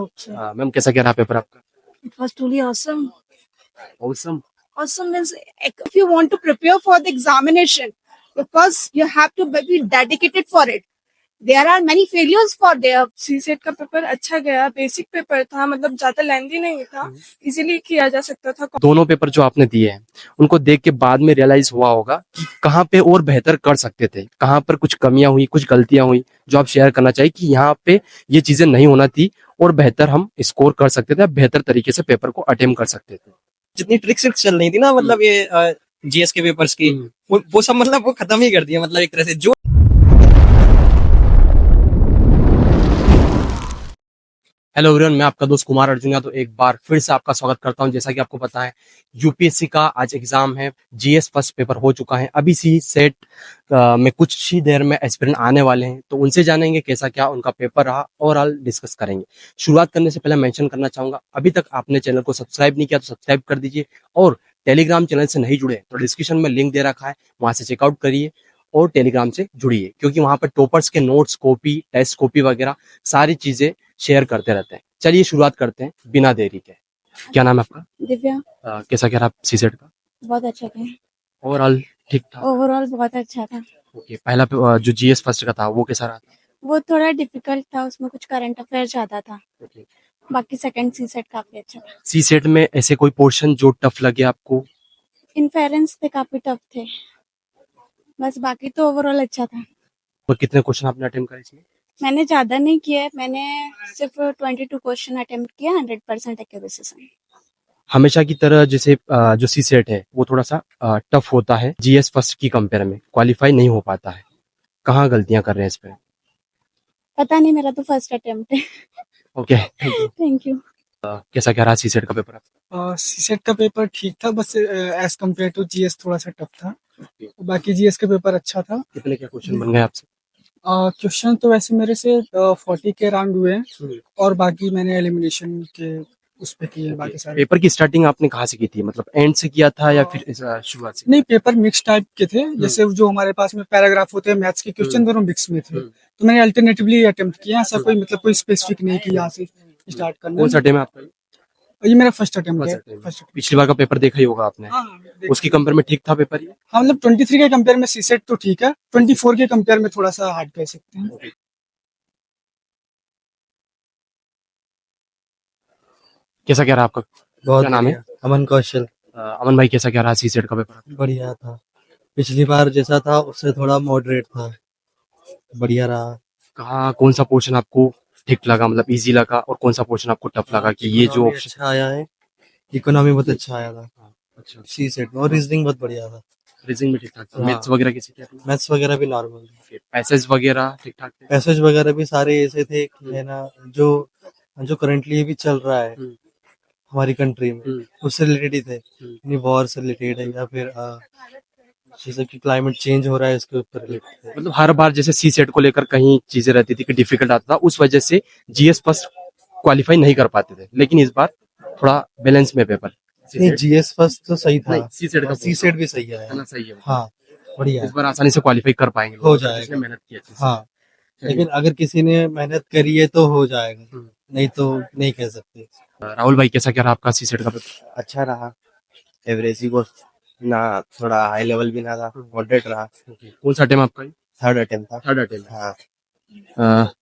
Okay. Ma'am कैसा क्या रहा पेपर आपका? It was truly awesome. Awesome. Awesome means if you want to prepare for the examination, because you have to be dedicated for it. There are many failures for there. CSAT का paper अच्छा गया, basic paper था, मतलब ज्यादा lengthy नहीं था, easily किया जा सकता था। दोनों पेपर जो आपने दिए हैं उनको देख के बाद में रियलाइज हुआ होगा कि कहाँ पे और बेहतर कर सकते थे, कहाँ पर कुछ कमियां हुई, कुछ गलतियां हुई जो आप शेयर करना चाहिए कि यहाँ पे ये चीजें नहीं होना थी और बेहतर हम स्कोर कर सकते थे, बेहतर तरीके से पेपर को अटेम्प्ट कर सकते थे। जितनी ट्रिक्स चल रही थी ना, मतलब ये जीएस के पेपर्स की, वो सब मतलब वो खत्म ही कर दिया, मतलब एक तरह से। जो हेलो एवरीवन, मैं आपका दोस्त कुमार अर्जुन तो एक बार फिर से आपका स्वागत करता हूं। जैसा कि आपको पता है यूपीएससी का आज एग्जाम है, जीएस फर्स्ट पेपर हो चुका है। अभी सी सेट में कुछ ही देर में एस्पिरेंट आने वाले हैं, तो उनसे जानेंगे कैसा क्या उनका पेपर रहा, ओवरऑल डिस्कस करेंगे। शुरुआत करने से पहले मेंशन करना चाहूंगा, अभी तक आपने चैनल को सब्सक्राइब नहीं किया तो सब्सक्राइब कर दीजिए, और टेलीग्राम चैनल से नहीं जुड़े तो डिस्क्रिप्शन में लिंक दे रखा है, वहां से चेकआउट करिए और टेलीग्राम से जुड़िए, क्योंकि वहां पर टॉपर्स के नोट्स, कॉपी, टेस्ट कॉपी वगैरह सारी चीजें शेयर करते रहते हैं। चलिए शुरुआत करते हैं बिना देरी के। क्या नाम है आपका? दिव्या। कैसा क्या रहा सीसेट का? बहुत अच्छा था। ओवरऑल ठीक था? ओवरऑल बहुत अच्छा था। ओके, पहला जो जीएस फर्स्ट का था वो कैसा रहा? वो थोड़ा डिफिकल्ट था, उसमें कुछ करंट अफेयर ज्यादा था। ओके। बाकी सेकंड सी सेट काफी अच्छा था। सीसेट में ऐसे कोई पोर्शन जो टफ लगे आपको? इन्फेरेंस थे, काफी टफ थे, बस बाकी तो ओवरऑल अच्छा था। और कितने क्वेश्चन आपने अटेम्प्ट करे इसमें? मैंने ज्यादा नहीं किया, मैंने सिर्फ 22 क्वेश्चन अटेम्प्ट किया 100% एक्यूरेसी से। हमेशा की तरह जैसे जो सी सेट है वो थोड़ा सा टफ होता है, जीएस फर्स्ट की कंपेयर में क्वालिफाई नहीं हो पाता है, कहाँ गलतियां कर रहे हैं इस पे? पता नहीं, मेरा तो फर्स्ट अटेम्प्ट है। Okay, thank you. कैसा क्या रहा सी सेट का पेपर? सीसेट का पेपर ठीक था, बस एज कम्पेयर टू जीएस थोड़ा सा टफ था। बाकी जीएस का पेपर अच्छा था। कितने क्या क्वेश्चन बन गए आपसे? क्वेश्चन तो वैसे मेरे से 40 के अराउंड हुए हैं, और बाकी मैंने एलिमिनेशन के उस पे किए बाकी सारे। पेपर की स्टार्टिंग आपने कहाँ से की थी, मतलब एंड से किया था या फिर शुरुआत से? नहीं, पेपर मिक्स टाइप के थे, जैसे जो हमारे पास में पैराग्राफ होते हैं, मैथ्स के क्वेश्चन दोनों मिक्स में थे, तो मैंने अल्टरनेटिवली अटेम्प्ट किया। ऐसा कोई मतलब कोई स्पेसिफिक नहीं कि यहाँ से स्टार्ट करना। कौन सा टाइम है आपका? ये मेरा फर्स्ट अटेम्प्ट है। पिछली बार का पेपर देखा ही होगा आपने। उसकी कंपेयर में ठीक था पेपर ये? हाँ, मतलब 23 के कंपेयर में सीसेट तो ठीक है, 24 के कंपेयर में थोड़ा सा हार्ड कह सकते हैं। कैसा क्या रहा आपका? बहुत क्या नाम है? अमन कौशल। अमन भाई कैसा क्या रहा सीसेट का पेपर? बढ़िया था, पिछली बार जैसा था उससे थोड़ा मॉडरेट था, बढ़िया रहा। कहाँ कौन सा पोर्शन आपको ठीक लगा, मतलब इजी लगा, और कौन सा पोर्शन आपको टफ लगा कि ये जो ऑप्शन अच्छा आया है? इकोनॉमी बहुत अच्छा आया था अच्छा, सी सेट में, और रीजनिंग बहुत बढ़िया था। रीजनिंग में ठीक ठाक था? हाँ। मैथ्स वगैरह कैसे किया? मैथ्स वगैरह भी नॉर्मल, पैसेज वगैरह ठीक ठाक थे? पैसेज वगैरह भी सारे ऐसे थे कि है ना, जो जो करंटली भी चल रहा है हमारी कंट्री में उससे रिलेटेड ही थे, नहीं वॉर से रिलेटेड है या फिर जैसे कि क्लाइमेट चेंज हो रहा है इसके ऊपर रिलेटेड है। मतलब हर बार जैसे सी सेट को लेकर कहीं चीजें रहती थी कि डिफिकल्ट आता था, उस वजह से जीएस फर्स्ट क्वालिफाई नहीं कर पाते थे, लेकिन इस बार थोड़ा बैलेंस में पेपर। नहीं, जीएस फर्स्ट तो सही था, सी सेट का सी सेट भी सही है ना, सही है। हाँ, बढ़िया इस बार आसानी से क्वालिफाई कर पाएंगे, हो जाएगा, जिसने मेहनत की अच्छे से। हाँ, लेकिन अगर किसी ने मेहनत करी है तो हो जाएगा, नहीं तो नहीं कह सकते। राहुल भाई कैसा क्या रहा आपका सी सेट का पेपर? अच्छा रहा, एवरेज ही को ना, थोड़ा हाई लेवल भी ना था, मॉडरेट रहा। कौन सा अटेम्प्ट आपका? थर्ड अटेम्प्ट था। Third attempt. हाँ,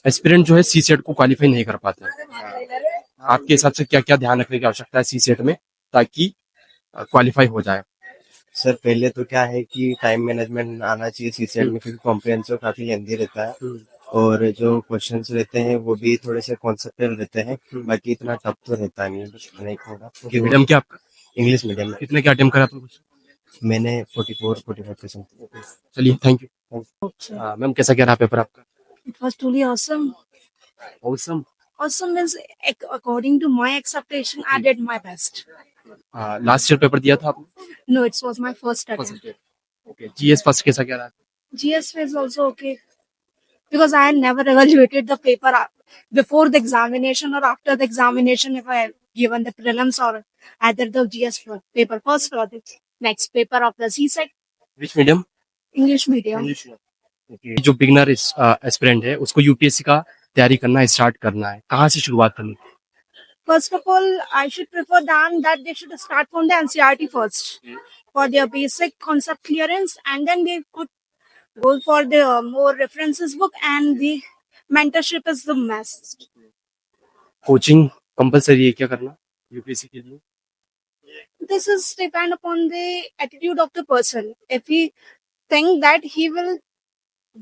एस्पिरेंट जो है सी सेट को क्वालिफाई नहीं कर पाते हैं, आपके हिसाब से क्या क्या ध्यान रखने की आवश्यकता है सी सेट में ताकि क्वालिफाई हो जाए? सर पहले तो क्या है कि टाइम मैनेजमेंट आना चाहिए सीसेट में, क्योंकि कॉम्प्रिहेंसिव काफी लेंदी रहता है, और जो क्वेश्चंस रहते हैं वो भी थोड़े से कॉन्सेप्चुअल रहते हैं, बाकी इतना टफ तो रहता नहीं है, नहीं होगा। मीडियम क्या आपका? इंग्लिश मीडियम में। कितने क्या अटेम्प्ट करा आपने? मैंने 44-45%। चलिए, थैंक यू। मैम कैसा क्या रहा पेपर आपका? It was truly awesome. Awesome. Awesome means according to my expectation, I did my best. Last year paper दिया था आपने? No, it was my first attempt. Okay, GS first कैसा क्या रहा? GS was also okay because I had never evaluated the paper before the examination or after the examination. If I had given the prelims or either the GS paper first or the next paper of the CSET. Which medium? English medium. जो beginner aspirant है उसको UPSC का तैयारी करना start करना है, कहाँ से शुरुआत करनी है? First of all, I should prefer them that they should start from the NCERT first for their basic concept clearance, and then they could go for the more references book, and the mentorship is the must. Coaching compulsory है क्या करना UPSC के लिए? This is depend upon the attitude of the person. If he think that he will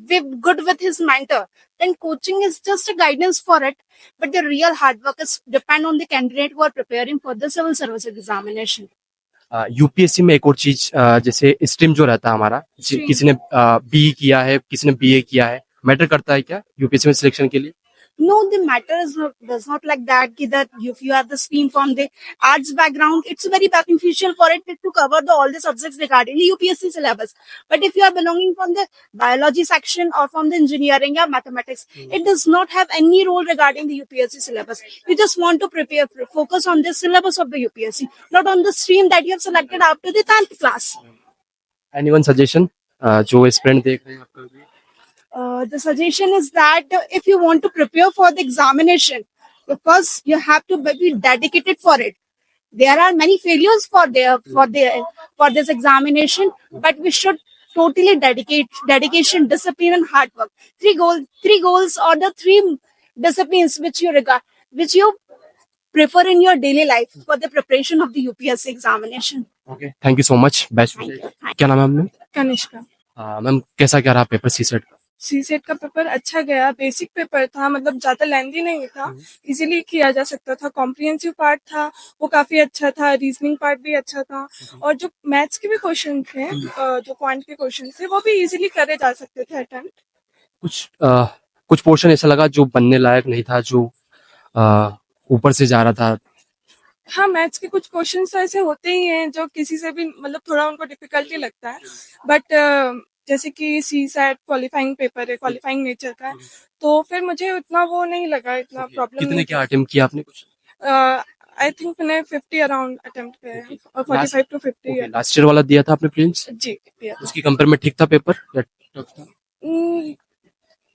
be good with his mentor, then coaching is just a guidance for it. But the real hard work is depend on the candidate who are preparing for the civil service examination. UPSC में एक और चीज जैसे stream जो रहता है हमारा, Stream. किसी ने बी किया है, किसी ने बीए किया है, मैटर करता है क्या यूपीएससी में सिलेक्शन के लिए? No, the matter is not, does not like that. That if you have the stream from the arts background, it's very beneficial for it to cover all the subjects regarding the UPSC syllabus. But if you are belonging from the biology section or from the engineering or mathematics, it does not have any role regarding the UPSC syllabus. You just want to focus on the syllabus of the UPSC, not on the stream that you have selected after the 10th class. Anyone suggestion जो student देख रहे हैं आपका भी? The suggestion is that if you want to prepare for the examination, first you have to be dedicated for it. There are many failures for this examination, but we should totally dedication, discipline, and hard work. Three goals, or the three disciplines which you prefer in your daily life for the preparation of the UPSC examination. Okay, thank you so much. Best. क्या नाम है आपने? Kanishka. Ma'am कैसा क्या रहा paper CSAT का? CSAT का paper अच्छा गया। बेसिक पेपर था, मतलब ज्यादा लेंथी नहीं था, इजीली किया जा सकता था। कॉम्प्रिहेंसिव पार्ट था वो काफी अच्छा था, रीजनिंग पार्ट भी अच्छा था, और जो मैथ्स के भी क्वेश्चन थे, जो क्वांट के क्वेश्चन थे, वो भी इजीली करे जा सकते थे अटेम्प्ट। कुछ पोर्शन ऐसा लगा जो बनने लायक नहीं था, जो ऊपर से जा रहा था? हाँ, मैथ्स के कुछ क्वेश्चन तो ऐसे होते ही हैं जो किसी से भी मतलब थोड़ा उनको डिफिकल्टी लगता है, बट जैसे कि सी सेट क्वालिफाइंग पेपर है, क्वालिफाइंग नेचर का है, तो फिर मुझे उतना वो नहीं लगा, इतना प्रॉब्लम कितने नहीं। क्या अटेम्प्ट किया आपने कुछ? आई थिंक मैंने 50 अराउंड अटेम्प्ट किया है, और 45 to 50। लास्ट ईयर वाला दिया था आपने प्रीलिम्स? जी किया। उसकी कंपेयर में ठीक था पेपर या टफ था?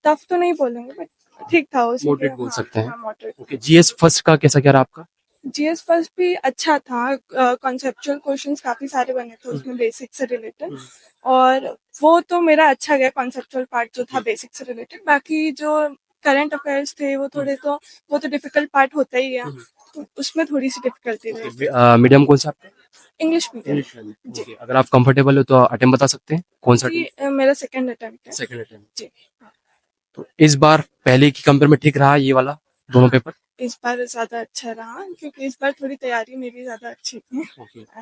टफ तो नहीं बोलेंगे, बट ठीक था। उसी मॉडरेट बोल सकते हैं। मॉडरेट। ओके, जीएस फर्स्ट का कैसा क्या रहा आपका? जीएस फर्स्ट भी अच्छा था। कॉन्सेप्चुअल क्वेश्चंस काफी सारे बने थे उसमें बेसिक से रिलेटेड, और वो तो मेरा अच्छा गया। कॉन्सेप्चुअल पार्ट जो था बेसिक से रिलेटेड, बाकी जो करंट अफेयर्स थे वो थोड़े तो डिफिकल्ट पार्ट होता ही है, तो उसमें थोड़ी सी डिफिकल्टी रही। मीडियम कौन सा आपका? English medium. जी, अगर आप कंफर्टेबल हो तो अटेम्प्ट बता सकते हैं कौन सा? जी, मेरा सेकंड अटेम्प्ट है। Second attempt. जी। तो इस बार पहले की कंपेयर में ठीक रहा ये वाला दोनों पेपर? इस बार ज्यादा अच्छा रहा, क्योंकि इस बार थोड़ी तैयारी मेरी ज्यादा अच्छी थी।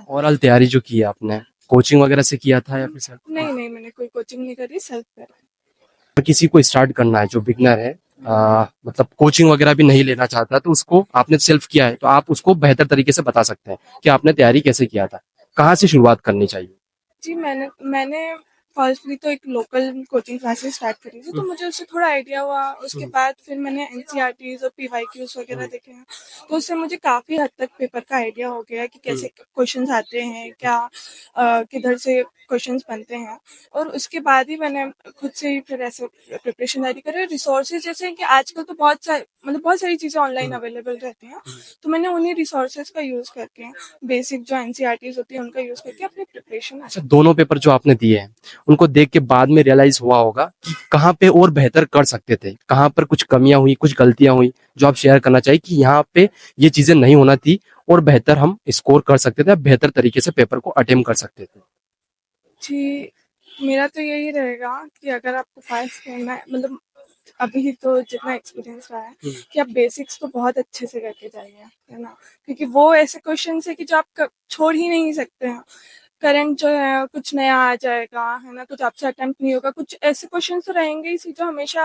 ओवरऑल तैयारी जो की है आपने, कोचिंग वगैरह से किया था या फिर सेल्फ? नहीं, मैंने कोई कोचिंग नहीं करी, सेल्फ करा। किसी को स्टार्ट करना है जो बिगनर है, मतलब कोचिंग वगैरह भी नहीं लेना चाहता, तो उसको आपने सेल्फ किया है, तो आप उसको बेहतर तरीके से बता सकते हैं कि आपने तैयारी कैसे किया था, कहाँ से शुरुआत करनी चाहिए? जी, मैंने फर्स्टली तो एक लोकल कोचिंग क्लासेस स्टार्ट करी थी, तो मुझे उससे थोड़ा आइडिया हुआ। उसके बाद फिर मैंने एनसीईआरटीज और पीवाईक्यूज वगैरह देखे हैं, तो उससे मुझे काफ़ी हद तक पेपर का आइडिया हो गया कि कैसे क्वेश्चंस आते हैं, क्या किधर से क्वेश्चंस बनते हैं, और उसके बाद ही मैंने खुद से ही फिर ऐसे प्रिपरेशन जारी करी। रिसोर्सेज जैसे कि आजकल तो बहुत सारी चीज़ें ऑनलाइन अवेलेबल रहती हैं, तो मैंने उन्हीं रिसोर्सेज का यूज़ करके, बेसिक जो एनसीईआरटीज होती है उनका यूज़ करके अपनी प्रिपरेशन। अच्छा, दोनों पेपर जो आपने दिए हैं उनको देख के बाद में रियलाइज हुआ होगा कि कहाँ पे और बेहतर कर सकते थे, कहाँ पर कुछ कमियां हुई, कुछ गलतियां हुई जो आप शेयर करना चाहिए कि यहाँ पे ये चीजें नहीं होना थी और बेहतर हम स्कोर कर सकते थे, बेहतर तरीके से पेपर को अटेम्प्ट कर सकते थे? जी, मेरा तो यही रहेगा कि अगर आपको पास करना है, मतलब अभी तो जितना एक्सपीरियंस रहा है, कि आप बेसिक्स तो बहुत अच्छे से करके जाइए, है ना, क्योंकि वो ऐसे क्वेश्चन है कि जो आप छोड़ ही नहीं सकते हैं। करंट जो है कुछ नया आ जाएगा, है ना, कुछ आपसे अटेम्प्ट नहीं होगा, कुछ ऐसे क्वेश्चन तो रहेंगे ही जो हमेशा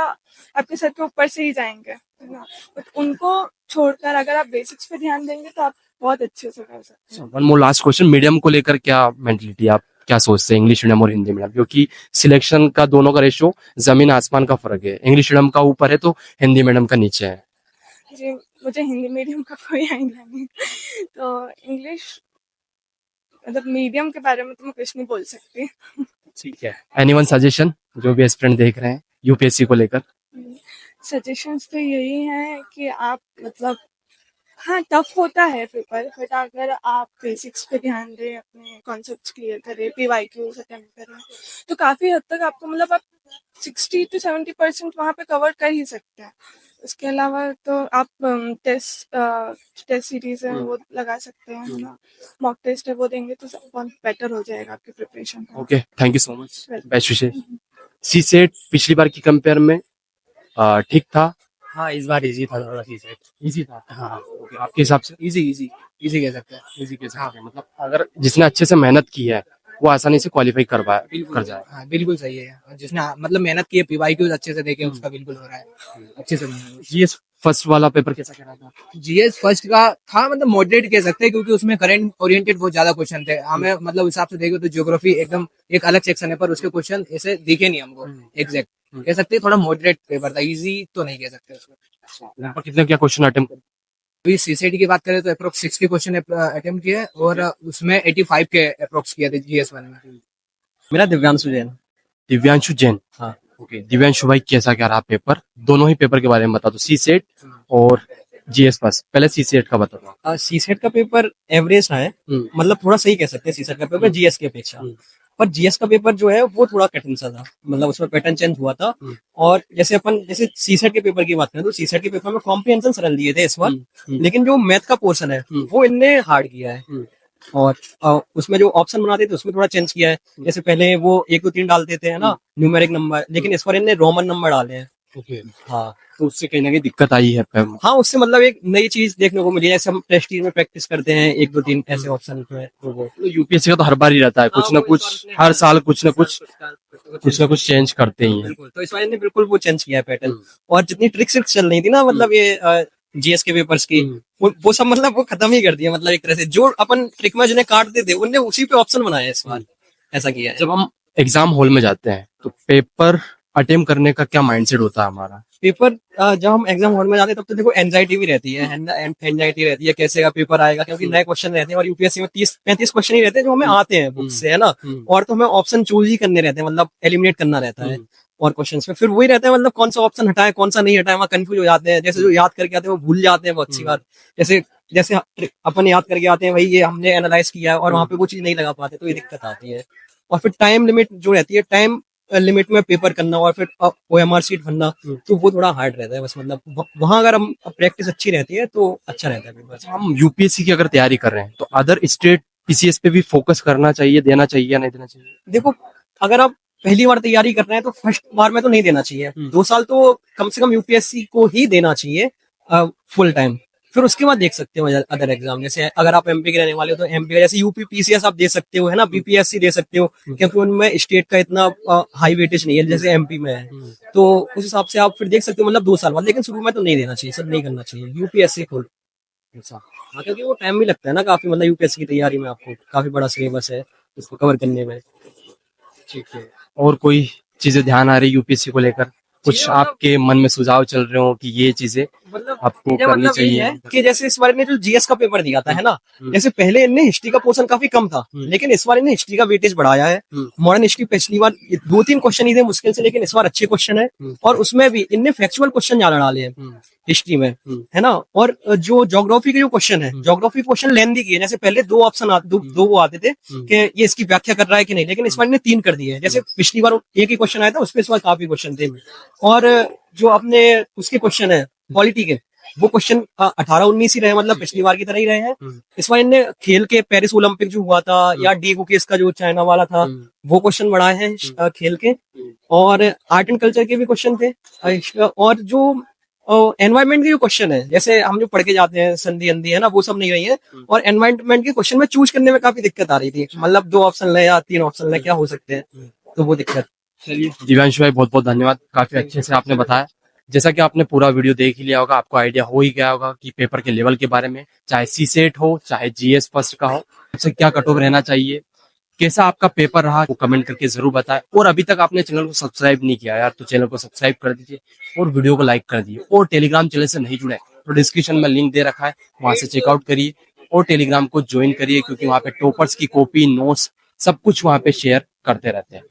आपके सर के ऊपर से ही जाएंगे, है ना, बट उनको छोड़कर अगर आप बेसिक्स पे ध्यान देंगे तो आप बहुत अच्छे से कर सकते हैं। One more last question, medium को लेकर क्या मेंटलिटी, आप क्या सोचते हैं, इंग्लिश मीडियम और हिंदी मीडियम? क्योंकि सिलेक्शन का दोनों का रेशो जमीन आसमान का फर्क है, इंग्लिश मीडियम का ऊपर है तो हिंदी मीडियम का नीचे है। जी, मुझे हिंदी मीडियम का कोई आइडिया नहीं, तो इंग्लिश मतलब मीडियम के बारे में तो मैं कुछ नहीं बोल सकती। ठीक है, एनीवन सजेशन जो भी एस्पिरेंट देख रहे हैं यूपीएससी को लेकर? सजेशंस तो यही हैं कि आप मतलब हाँ टफ होता है पेपर, बट अगर आप बेसिक्स पे ध्यान दें, अपने कॉन्सेप्ट्स क्लियर करें, पीवाईक्यूज अटेम्प्ट करें, तो काफ़ी हद तक आपको मतलब आप 60 to 70% वहाँ पे कवर कर ही सकते हैं। उसके अलावा तो आप टेस्ट सीरीज है वो लगा सकते हैं, है ना, मॉक टेस्ट है वो देंगे तो बहुत बेटर हो जाएगा आपकी preparation. Okay, thank you so much, best wishes. CSAT पिछली बार की कंपेयर में ठीक था? हाँ, इस बार इजी था थोड़ा सी सेट। इजी था? हाँ, ओके, आपके हिसाब से इजी कह सकते हैं। इजी कैसे? मतलब अगर जिसने अच्छे से मेहनत की है वो आसानी से क्वालिफाई कर जाए। हाँ, बिल्कुल सही है। और जिसने मतलब मेहनत की है, पीवाईक्यूज अच्छे से देखे, उसका बिल्कुल हो रहा है अच्छे से। जीएस फर्स्ट वाला पेपर कैसा कह रहा था? जीएस फर्स्ट का था मतलब मॉडरेट कह सकते हैं, क्योंकि उसमें करंट ओरिएंटेड बहुत ज्यादा क्वेश्चन थे। हमें मतलब हिसाब से देखे तो ज्योग्राफी एकदम एक अलग सेक्शन है, पर उसके क्वेश्चन ऐसे दिखे नहीं हमको एग्जैक्ट। कह सकते हैं थोड़ा मॉडरेट पेपर था, इजी तो नहीं कह सकते उसको। यहाँ पर कितने क्या क्वेश्चन अटेम्प्ट कर? अभी सीसीटी की बात करें तो अप्रोक्स 60 क्वेश्चन अटेम्प्ट किए, और उसमें 85 के अप्रोक्स किए थे जीएस वन में। मेरा दिव्यांशु जैन। दिव्यांशु जैन, हाँ। ओके। दिव्यांशु भाई कैसा क्या रहा पेपर? दोनों ही पेपर के बारे में बता दो, सी सेट और जीएस फर्स्ट। पहले सी सेट का बता दो। सीसेट का पेपर एवरेज रहा है, मतलब थोड़ा सही कह सकते हैं सीसेट का पेपर जीएस की अपेक्षा। पर जीएस का पेपर जो है वो थोड़ा कठिन सा था, मतलब उसमें पैटर्न चेंज हुआ था। और जैसे सीसेट के पेपर की बात करें तो सीसेट के पेपर में कॉम्प्रिहेंशन सरल दिए थे इस बार, लेकिन जो मैथ का पोर्शन है वो इनने हार्ड किया है। और उसमें जो ऑप्शन बनाते थे उसमें थोड़ा चेंज किया है। जैसे पहले वो 1 2 3 डालते थे, है ना, न्यूमेरिक नंबर, लेकिन इस बार इनने रोमन नंबर डाले हैं। ओके, हाँ, तो उससे कहीं ना कहीं दिक्कत आई है। हाँ, उससे मतलब एक नई चीज देखने को मिली है। जैसे हम प्रेस्टीज में प्रैक्टिस करते हैं 1 2 3 ऐसे ऑप्शन में, तो वो यूपीएससी का तो हर बार ही रहता है, कुछ ना कुछ हर साल कुछ ना कुछ चेंज करते ही हैं। बिल्कुल, तो इस बार इन्होंने बिल्कुल वो चेंज किया है पैटर्न। और जितनी ट्रिक्स चल रही थी ना, मतलब ये जीएस के पेपर्स की, वो सब मतलब वो खत्म ही कर दिया। मतलब एक तरह से जो अपन ट्रिक में जिन्हें काटते थे उनने उसी पे ऑप्शन बनाया इस बार, ऐसा किया है। जब हम एग्जाम हॉल में जाते हैं तो पेपर अटेम्प्ट करने का क्या माइंडसेट होता है हमारा? पेपर जब हम एग्जाम हॉल में जाते हैं तब तो देखो एंजाइटी भी रहती है, एंजाइटी रहती है कैसे का पेपर आएगा, क्योंकि नए क्वेश्चन रहते हैं। और यूपीएससी में 30-35 क्वेश्चन ही रहते हैं जो हमें आते हैं बुक से, है ना। और तो हमें ऑप्शन चूज ही करने रहते हैं, मतलब एलिमिनेट करना रहता है। और क्वेश्चंस में फिर वही रहता है, मतलब कौन सा ऑप्शन हटाए कौन सा नहीं हटाए, वहाँ कंफ्यूज हो जाते हैं। जैसे जो याद करके आते हैं वो भूल जाते हैं बहुत अच्छी बात। जैसे जैसे अपन याद करके आते हैं भाई ये हमने एनालाइज किया है, और वहाँ पे वो चीज नहीं लगा पाते, तो ये दिक्कत आती है। और फिर टाइम लिमिट जो रहती है, टाइम लिमिट में पेपर करना और फिर ओएमआर शीट भरना, तो वो थोड़ा हार्ड रहता है। बस मतलब वहां अगर हम प्रैक्टिस अच्छी रहती है तो अच्छा रहता है पेपर। हम यूपीएससी की अगर तैयारी कर रहे हैं तो अदर स्टेट पीसीएस पे भी फोकस करना चाहिए, देना चाहिए या नहीं देना चाहिए? देखो, अगर आप पहली बार तैयारी कर रहे हैं तो फर्स्ट बार में तो नहीं देना चाहिए। 2 साल तो कम से कम यूपीएससी को ही देना चाहिए फुल टाइम। फिर उसके बाद देख सकते हो अदर एग्जाम। जैसे अगर आप एमपी के रहने वाले हो तो एमपी का, जैसे यूपी पीसीएस आप दे सकते हो, है ना, बीपीएससी दे सकते हो, क्योंकि उनमें स्टेट का इतना हाई वेटेज नहीं है जैसे एमपी में है। तो उस हिसाब से आप फिर देख सकते हो, मतलब 2 साल बाद। लेकिन शुरू में तो नहीं देना चाहिए, सब नहीं करना चाहिए यूपीएससी फुल। हाँ, क्योंकि वो टाइम भी लगता है ना काफी, मतलब यूपीएससी की तैयारी में आपको काफी बड़ा सिलेबस है उसको कवर करने में। ठीक है। और कोई चीजें ध्यान आ रही यूपीएससी को लेकर? कुछ आपके मन में सुझाव चल रहे हो कि ये चीजें मतलब आपको करनी मतलब यही चाहिए? है कि जैसे इस बार ने जो जीएस का पेपर दिया था, है ना, जैसे पहले इनने हिस्ट्री का पोर्शन काफी कम था, लेकिन इस बार इन्हें हिस्ट्री का वेटेज बढ़ाया है। मॉडर्न हिस्ट्री पिछली बार 2-3 क्वेश्चन ही थे मुश्किल से, लेकिन इस बार अच्छे क्वेश्चन है। और उसमें भी इनने फैक्चुअल क्वेश्चन ज्यादा डाले हैं हिस्ट्री में, है ना। और जो ज्योग्राफी के जो क्वेश्चन है, ज्योग्राफी क्वेश्चन लेंथी किए। जैसे पहले 2 ऑप्शन दो वो आते थे कि ये इसकी व्याख्या कर रहा है कि नहीं, लेकिन इस बार इन्हें 3 कर दिए। जैसे पिछली बार एक ही क्वेश्चन आया था, उसमें इस बार काफी क्वेश्चन थे। और जो अपने उसके क्वेश्चन है पॉलिटी के, वो क्वेश्चन 18-19 ही रहे, मतलब पिछली बार की तरह ही रहे हैं। इस बार इनने खेल के पेरिस ओलंपिक जो हुआ था, या डीगो केस का जो चाइना वाला था, वो क्वेश्चन बढ़ाए हैं खेल के। और आर्ट एंड कल्चर के भी क्वेश्चन थे। और जो एनवायरमेंट के जो क्वेश्चन है, जैसे हम जो पढ़ के जाते हैं संधि अंधि, है ना, वो सब नहीं रही है। और एनवायरमेंट के क्वेश्चन में चूज करने में काफी दिक्कत आ रही थी, मतलब 2 ऑप्शन ले या 3 ऑप्शन ले, क्या हो सकते हैं, तो वो दिक्कत। चलिए दिव्यांशु भाई, बहुत बहुत धन्यवाद, काफी अच्छे से आपने बताया। जैसा कि आपने पूरा वीडियो देख ही लिया होगा, आपको आइडिया हो ही गया होगा कि पेपर के लेवल के बारे में, चाहे सी सेट हो चाहे जीएस फर्स्ट का हो, सबसे क्या कट ऑफ रहना चाहिए, कैसा आपका पेपर रहा, वो कमेंट करके जरूर बताएं। और अभी तक आपने चैनल को सब्सक्राइब नहीं किया यार, तो चैनल को सब्सक्राइब कर दीजिए और वीडियो को लाइक कर दीजिए। और टेलीग्राम चैनल से नहीं जुड़े तो डिस्क्रिप्शन में लिंक दे रखा है, वहां से चेकआउट करिए और टेलीग्राम को ज्वाइन करिए, क्योंकि वहां पे टॉपर्स की कॉपी, नोट्स सब कुछ वहां पे शेयर करते रहते हैं।